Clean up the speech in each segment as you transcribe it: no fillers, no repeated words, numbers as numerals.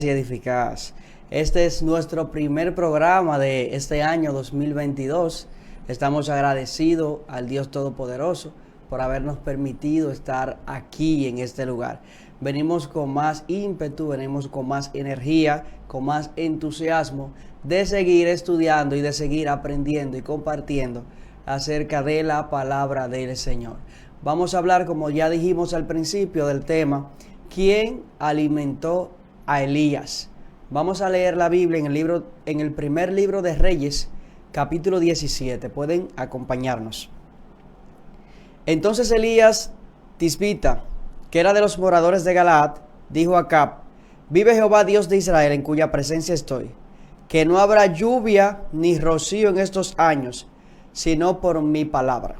Y eficaz. Este es nuestro primer programa de este año 2022. Estamos agradecidos al Dios Todopoderoso por habernos permitido estar aquí en este lugar. Venimos con más ímpetu, venimos con más energía, con más entusiasmo de seguir estudiando y de seguir aprendiendo y compartiendo acerca de la palabra del Señor. Vamos a hablar, como ya dijimos al principio, del tema ¿quién alimentó a Elías? Vamos a leer la Biblia en el primer libro de Reyes, capítulo 17. Pueden acompañarnos. Entonces Elías Tisbita, que era de los moradores de Galaad, dijo a Acab: vive Jehová Dios de Israel, en cuya presencia estoy, que no habrá lluvia ni rocío en estos años, sino por mi palabra.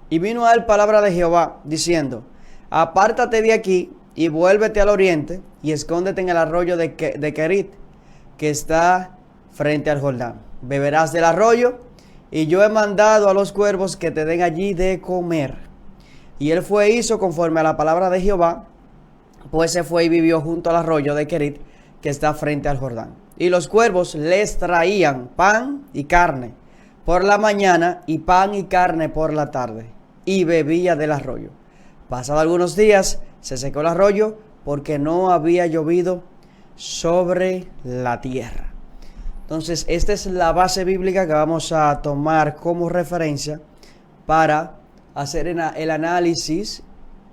Y vino a él palabra de Jehová, diciendo: apártate de aquí y vuélvete al oriente y escóndete en el arroyo de Querit, que está frente al Jordán. Beberás del arroyo, y yo he mandado a los cuervos que te den allí de comer. Y él fue e hizo conforme a la palabra de Jehová, pues se fue y vivió junto al arroyo de Querit, que está frente al Jordán. Y los cuervos les traían pan y carne por la mañana y pan y carne por la tarde, y bebía del arroyo. Pasados algunos días, se secó el arroyo porque no había llovido sobre la tierra. Entonces, esta es la base bíblica que vamos a tomar como referencia para hacer el análisis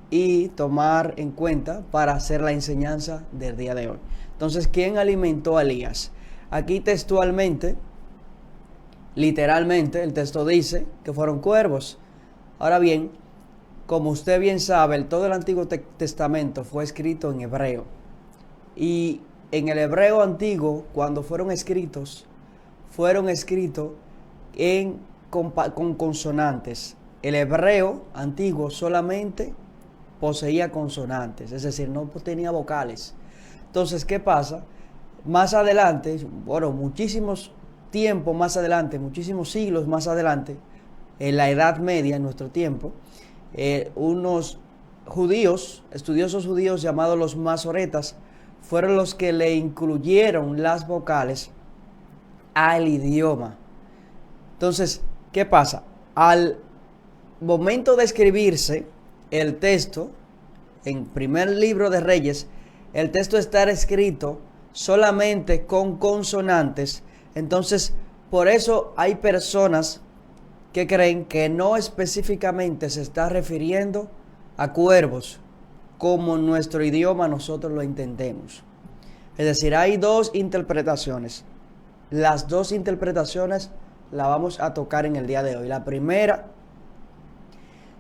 y tomar en cuenta para hacer la enseñanza del día de hoy. Entonces, ¿quién alimentó a Elías? Aquí textualmente, literalmente, el texto dice que fueron cuervos. Ahora bien, como usted bien sabe, todo el Antiguo Testamento fue escrito en hebreo. Y en el hebreo antiguo, cuando fueron escritos con consonantes. El hebreo antiguo solamente poseía consonantes, es decir, no tenía vocales. Entonces, ¿qué pasa? Más adelante, muchísimos tiempos más adelante, muchísimos siglos más adelante, en la Edad Media, en nuestro tiempo, unos judíos, estudiosos judíos llamados los masoretas, fueron los que le incluyeron las vocales al idioma. Entonces, ¿qué pasa? Al momento de escribirse el texto, en primer libro de Reyes, el texto está escrito solamente con consonantes. Entonces, por eso hay personas que creen que no específicamente se está refiriendo a cuervos como en nuestro idioma nosotros lo entendemos. Es decir, hay dos interpretaciones. Las dos interpretaciones las vamos a tocar en el día de hoy. La primera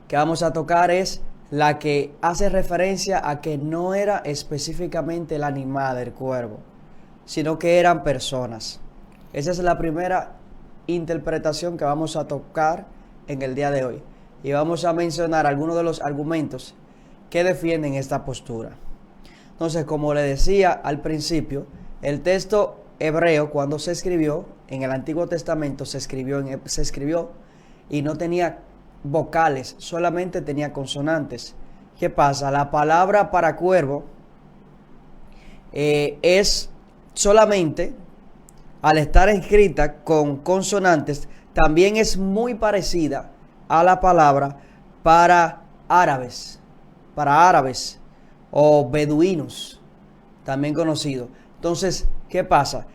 que vamos a tocar es la que hace referencia a que no era específicamente el animal del cuervo, sino que eran personas. Esa es la primera interpretación que vamos a tocar en el día de hoy, y vamos a mencionar algunos de los argumentos que defienden esta postura. Entonces, como le decía al principio, el texto hebreo, cuando se escribió en el Antiguo Testamento, se escribió y no tenía vocales, solamente tenía consonantes. ¿Qué pasa? La palabra para cuervo es solamente, al estar escrita con consonantes, también es muy parecida a la palabra para árabes o beduinos, también conocido. Entonces, ¿qué pasa?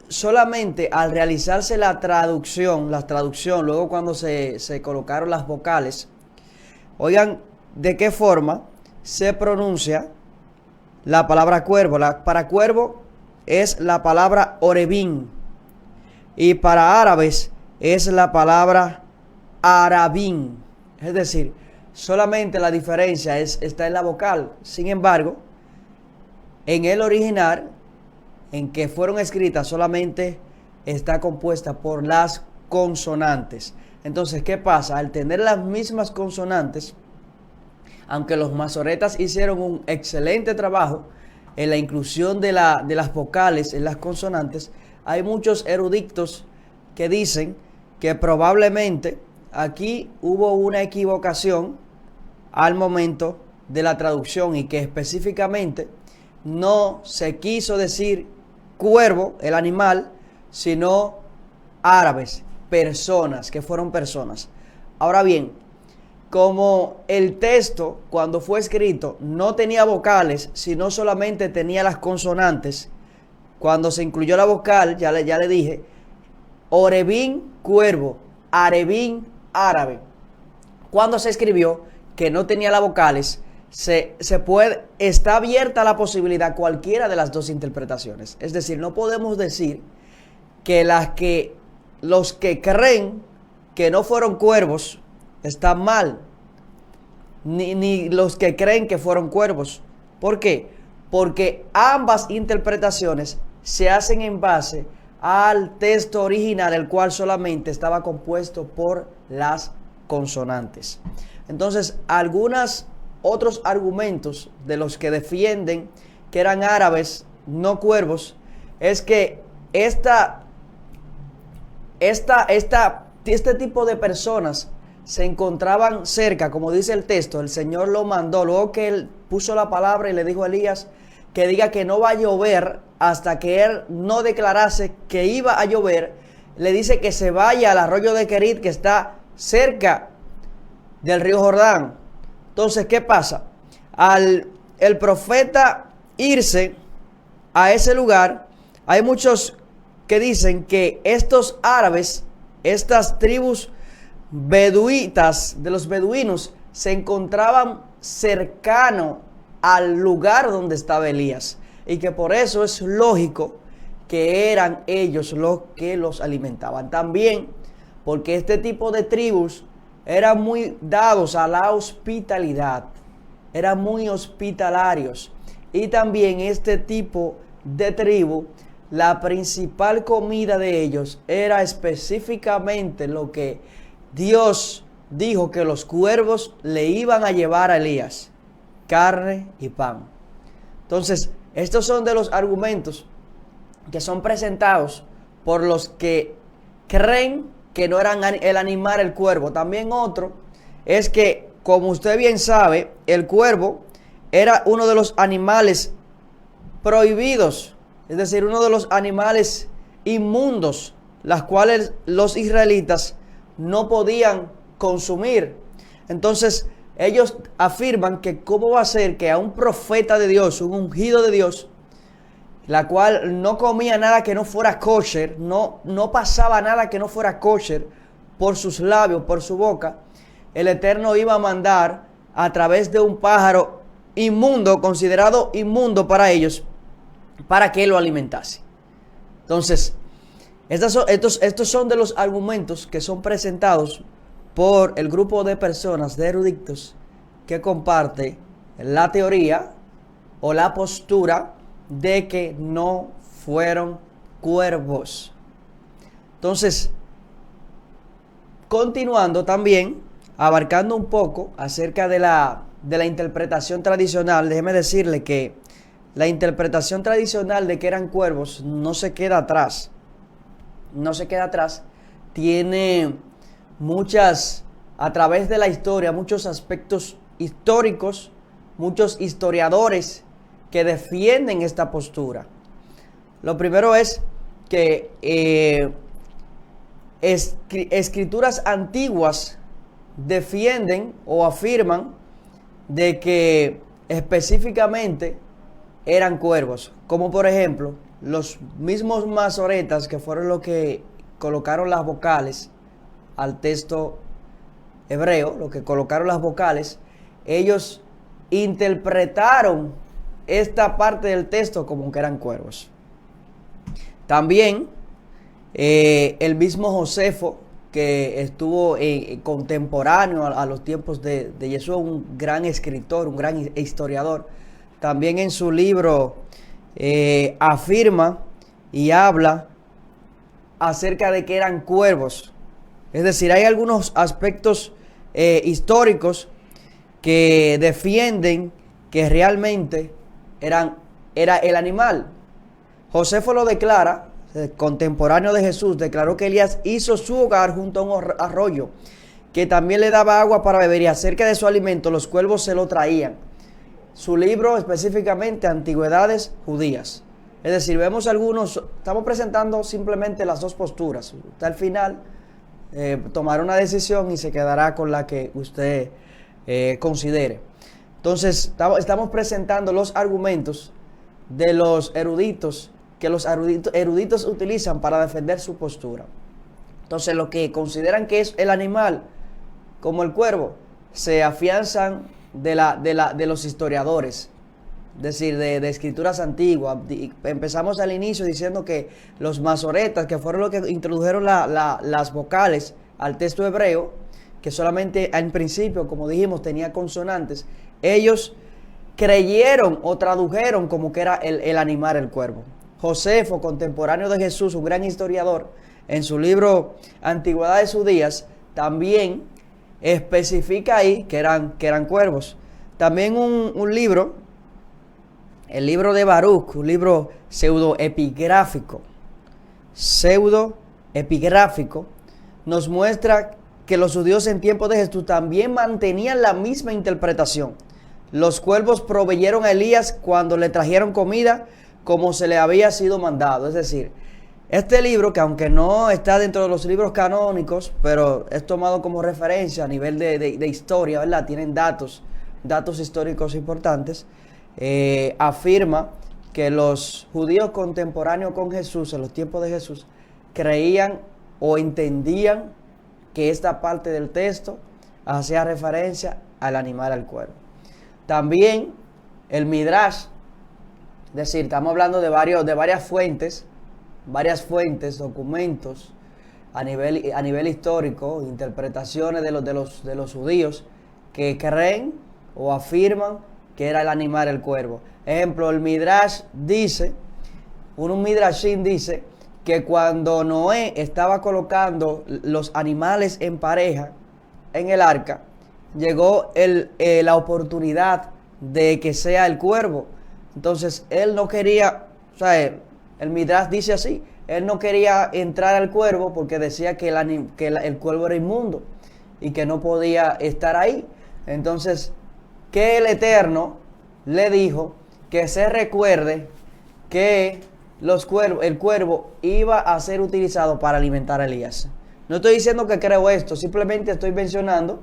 Solamente al realizarse la traducción, luego cuando se colocaron las vocales, oigan de qué forma se pronuncia la palabra cuervo. Para cuervo es la palabra orebín, y para árabes es la palabra arabín. Es decir, solamente la diferencia está en la vocal. Sin embargo, en el original, en que fueron escritas, solamente está compuesta por las consonantes. Entonces, ¿qué pasa? Al tener las mismas consonantes, aunque los masoretas hicieron un excelente trabajo en la inclusión de las vocales en las consonantes, hay muchos eruditos que dicen que probablemente aquí hubo una equivocación al momento de la traducción, y que específicamente no se quiso decir cuervo, el animal, sino árabes, personas, que fueron personas. Ahora bien, como el texto cuando fue escrito no tenía vocales, sino solamente tenía las consonantes, cuando se incluyó la vocal, ya le dije, Orebín, cuervo, Arebín, árabe. Cuando se escribió que no tenía las vocales, está abierta la posibilidad cualquiera de las dos interpretaciones. Es decir, no podemos decir que los que creen que no fueron cuervos están mal, ni los que creen que fueron cuervos. ¿Por qué? Porque ambas interpretaciones se hacen en base al texto original, el cual solamente estaba compuesto por las consonantes. Entonces, otros argumentos de los que defienden que eran árabes, no cuervos, es que este tipo de personas se encontraban cerca, como dice el texto, el Señor lo mandó, luego que él puso la palabra y le dijo a Elías que diga que no va a llover hasta que él no declarase que iba a llover, le dice que se vaya al arroyo de Querit, que está cerca del río Jordán. Entonces, ¿qué pasa? Al el profeta irse a ese lugar, hay muchos que dicen que estos árabes, estas tribus beduitas de los beduinos, se encontraban cercano al lugar donde estaba Elías, y que por eso es lógico que eran ellos los que los alimentaban. También porque este tipo de tribus eran muy dados a la hospitalidad, eran muy hospitalarios, y también este tipo de tribu, la principal comida de ellos era específicamente lo que Dios dijo que los cuervos le iban a llevar a Elías: carne y pan. Entonces, estos son de los argumentos que son presentados por los que creen que no eran el animal, el cuervo. También otro es que, como usted bien sabe, el cuervo era uno de los animales prohibidos, es decir, uno de los animales inmundos, las cuales los israelitas no podían consumir. Entonces, ellos afirman que cómo va a ser que a un profeta de Dios, un ungido de Dios, la cual no comía nada que no fuera kosher, no pasaba nada que no fuera kosher por sus labios, por su boca, el Eterno iba a mandar a través de un pájaro inmundo, considerado inmundo para ellos, para que lo alimentase. Entonces, estos son de los argumentos que son presentados por el grupo de personas, de eruditos, que comparte la teoría o la postura de que no fueron cuervos. Entonces, continuando también, abarcando un poco acerca de la interpretación tradicional, déjeme decirle que la interpretación tradicional de que eran cuervos no se queda atrás. No se queda atrás. Tiene a través de la historia, muchos aspectos históricos, muchos historiadores que defienden esta postura. Lo primero es que escrituras antiguas defienden o afirman de que específicamente eran cuervos, como por ejemplo los mismos masoretas, que fueron los que colocaron las vocales al texto hebreo, los que colocaron las vocales. Ellos interpretaron esta parte del texto como que eran cuervos. También el mismo Josefo, que estuvo contemporáneo a los tiempos de Jesús, un gran escritor, un gran historiador, también en su libro afirma y habla acerca de que eran cuervos. Es decir, hay algunos aspectos históricos que defienden que realmente era el animal. Josefo lo declara, contemporáneo de Jesús, declaró que Elías hizo su hogar junto a un arroyo, que también le daba agua para beber, y acerca de su alimento los cuervos se lo traían. su libro específicamente Antigüedades Judías. Es decir, vemos algunos, estamos presentando simplemente las dos posturas. Usted al final tomará una decisión y se quedará con la que usted considere. Entonces, estamos presentando los argumentos de los eruditos, que los eruditos utilizan para defender su postura. Entonces, lo que consideran que es el animal, como el cuervo, se afianzan de los historiadores, es decir, de escrituras antiguas. Empezamos al inicio diciendo que los masoretas, que fueron los que introdujeron las vocales al texto hebreo, que solamente en principio, como dijimos, tenía consonantes, ellos creyeron o tradujeron como que era el animal, el cuervo. Josefo, contemporáneo de Jesús, un gran historiador, en su libro Antigüedades Judías, también especifica ahí que eran cuervos. También un libro, el libro de Baruch, un libro pseudoepigráfico, nos muestra que los judíos en tiempos de Jesús también mantenían la misma interpretación. Los cuervos proveyeron a Elías cuando le trajeron comida como se le había sido mandado. Es decir, este libro, que aunque no está dentro de los libros canónicos, pero es tomado como referencia a nivel de historia, ¿verdad? Tienen datos históricos importantes. Afirma que los judíos contemporáneos con Jesús, en los tiempos de Jesús, creían o entendían que esta parte del texto hacía referencia al animal, al cuervo. También el Midrash, es decir, estamos hablando de varias fuentes, documentos a nivel histórico, interpretaciones de los judíos que creen o afirman que era el animal, el cuervo. Ejemplo, el Midrash dice, un Midrashim dice que cuando Noé estaba colocando los animales en pareja en el arca, llegó la oportunidad de que sea el cuervo. Entonces él no quería, o sea, el Midrash dice así, él no quería entrar al cuervo porque decía que el cuervo era inmundo y que no podía estar ahí. Entonces, que el Eterno le dijo que se recuerde que el cuervo iba a ser utilizado para alimentar a Elías. No estoy diciendo que creo esto, simplemente estoy mencionando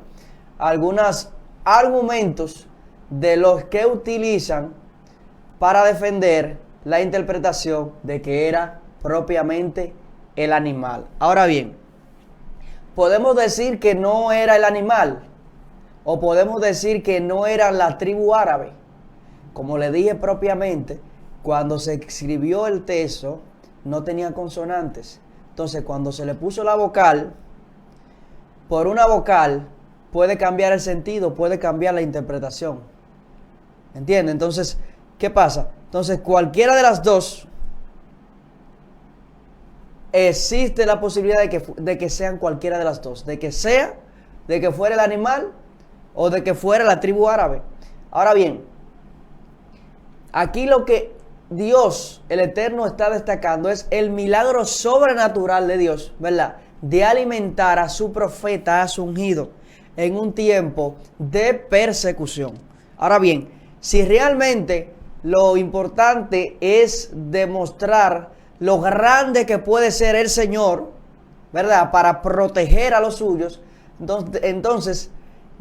algunos argumentos de los que utilizan para defender la interpretación de que era propiamente el animal. Ahora bien, podemos decir que no era el animal, o podemos decir que no era la tribu árabe. Como le dije propiamente, cuando se escribió el texto no tenía consonantes. Entonces, cuando se le puso la vocal, por una vocal puede cambiar el sentido, puede cambiar la interpretación. ¿Entiende? Entonces, ¿qué pasa? Entonces, cualquiera de las dos, existe la posibilidad de que sean cualquiera de las dos. De que fuera el animal o de que fuera la tribu árabe. Ahora bien, aquí lo que Dios, el Eterno, está destacando es el milagro sobrenatural de Dios, ¿verdad? De alimentar a su profeta, a su ungido, en un tiempo de persecución. Ahora bien, si realmente lo importante es demostrar lo grande que puede ser el Señor, ¿verdad? Para proteger a los suyos, entonces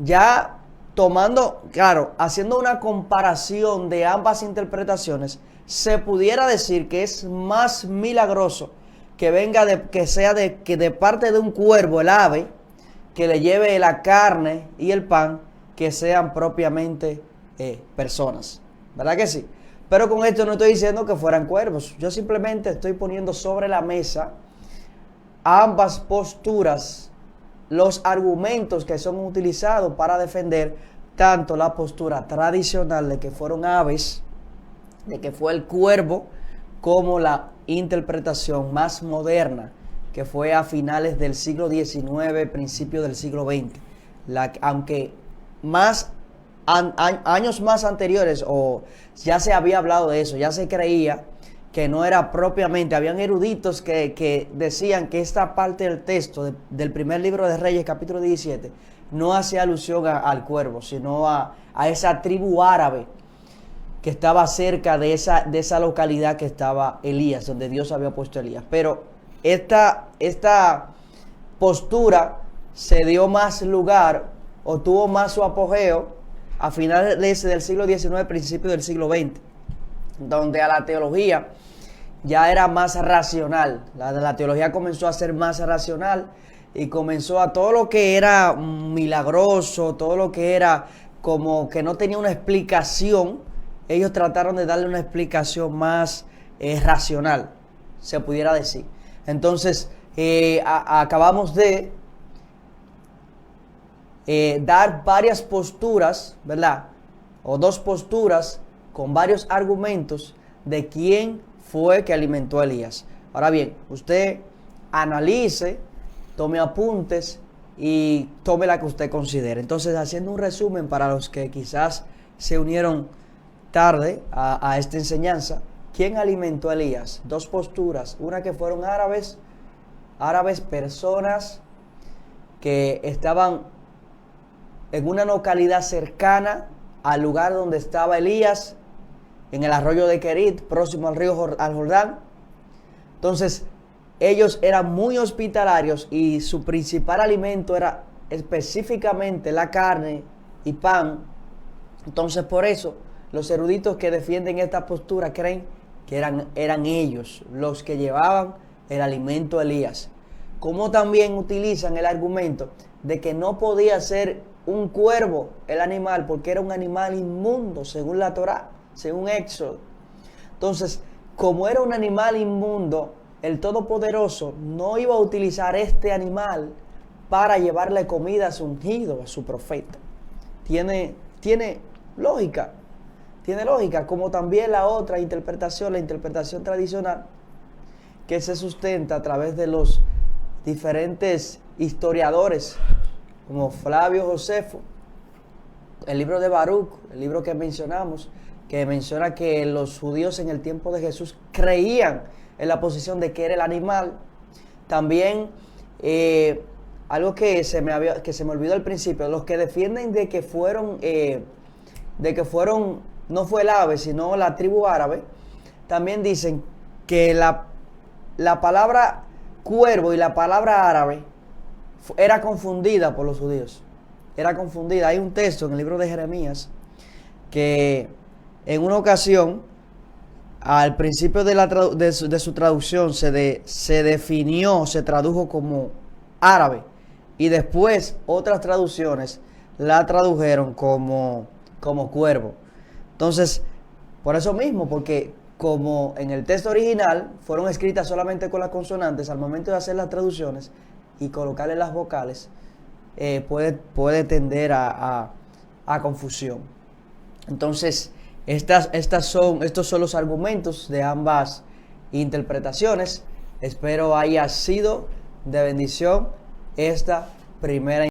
ya tomando, claro, haciendo una comparación de ambas interpretaciones, se pudiera decir que es más milagroso que sea de parte de un cuervo, el ave, que le lleve la carne y el pan, que sean propiamente personas. ¿Verdad que sí? Pero con esto no estoy diciendo que fueran cuervos. Yo simplemente estoy poniendo sobre la mesa ambas posturas, los argumentos que son utilizados para defender tanto la postura tradicional de que fueron aves, de que fue el cuervo, como la interpretación más moderna, que fue a finales del siglo XIX, principios del siglo XX. Aunque años más anteriores, o ya se había hablado de eso, ya se creía que no era propiamente, habían eruditos que decían que esta parte del texto del primer libro de Reyes, capítulo 17, no hacía alusión al cuervo, sino a esa tribu árabe que estaba cerca de esa localidad que estaba Elías, donde Dios había puesto a Elías. Pero esta postura se dio más lugar o tuvo más su apogeo a finales del siglo XIX, principios del siglo XX, donde a la teología ya era más racional. La teología comenzó a ser más racional y comenzó a todo lo que era milagroso, todo lo que era como que no tenía una explicación. Ellos trataron de darle una explicación más racional, se pudiera decir. Entonces, acabamos de dar varias posturas, ¿verdad? O dos posturas con varios argumentos de quién fue que alimentó a Elías. Ahora bien, usted analice, tome apuntes y tome la que usted considere. Entonces, haciendo un resumen para los que quizás se unieron tarde a esta enseñanza, ¿quién alimentó a Elías? Dos posturas, una que fueron árabes, personas que estaban en una localidad cercana al lugar donde estaba Elías, en el arroyo de Querit, próximo al río al Jordán. Entonces, ellos eran muy hospitalarios y su principal alimento era específicamente la carne y pan. Entonces, por eso, los eruditos que defienden esta postura creen que eran ellos los que llevaban el alimento a Elías. Como también utilizan el argumento de que no podía ser un cuervo el animal porque era un animal inmundo según la Torá, según Éxodo. Entonces, como era un animal inmundo, el Todopoderoso no iba a utilizar este animal para llevarle comida a su ungido, a su profeta. Tiene lógica. Tiene lógica, como también la otra interpretación, la interpretación tradicional, que se sustenta a través de los diferentes historiadores, como Flavio Josefo, el libro de Baruch, el libro que mencionamos, que menciona que los judíos en el tiempo de Jesús creían en la posición de que era el animal. También algo que se me olvidó al principio, los que defienden de que fueron, no fue el ave, sino la tribu árabe, también dicen que la palabra cuervo y la palabra árabe era confundida por los judíos. Era confundida. Hay un texto en el libro de Jeremías que en una ocasión, al principio de su traducción, se tradujo como árabe. Y después otras traducciones la tradujeron como cuervo. Entonces, por eso mismo, porque como en el texto original fueron escritas solamente con las consonantes, al momento de hacer las traducciones y colocarle las vocales, puede tender a confusión. Entonces, estos son los argumentos de ambas interpretaciones. Espero haya sido de bendición esta primera